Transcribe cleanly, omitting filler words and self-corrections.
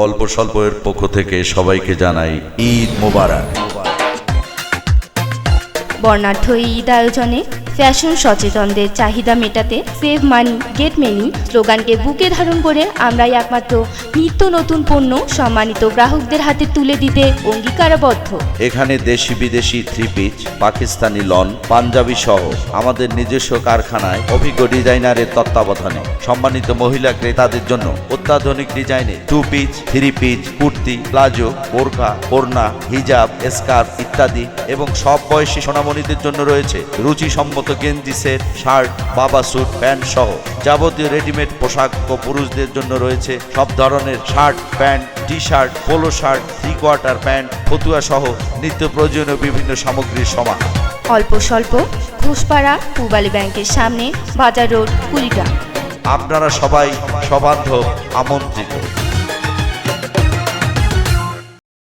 অল্প স্বল্পের পক্ষ থেকে সবাইকে জানাই ঈদ মোবারক। বর্ণাঢ্য ঈদ আয়োজনে ফ্যাশন সচেতনদের চাহিদা মেটাতে সেভ মানি গেট মেনি স্লোগানকে বুকে ধারণ করে আমরাই একমাত্র নিত্য নতুন পণ্য সম্মানিত গ্রাহকদের হাতে তুলে দিতে অঙ্গীকারবদ্ধ। এখানে দেশি বিদেশি three piece, Pakistani lawn, Punjabi সহ আমাদের নিজস্ব কারখানায় অভিজ্ঞ ডিজাইনারের তত্ত্বাবধানে সম্মানিত মহিলা ক্রেতাদের জন্য অত্যাধুনিক ডিজাইনে two piece, three piece, kurti, palazzo, বোরকা, ওড়না, হিজাব, স্কার্ফ ইত্যাদি এবং সব বয়সী সোনামণিদের জন্য রয়েছে রুচিসম্মত গেঞ্জি সেট, শার্ট, বাবা স্যুট, প্যান্ট সহ যাবতীয় রেডিমেড পোশাক ও পুরুষদের জন্য রয়েছে সব ধরনের shirt, pant, T shirt, polo shirt, three quarter pant, ফতুয়া সহ নিত্য প্রয়োজনীয় বিভিন্ন সামগ্রীর সমাহার। অল্প স্বল্প, ঘোষপাড়া, পূবালী ব্যাংকের সামনে, বাজার রোড, কুড়িগ্রাম। আপনারা সবাই সবান্ধব আমন্ত্রিত।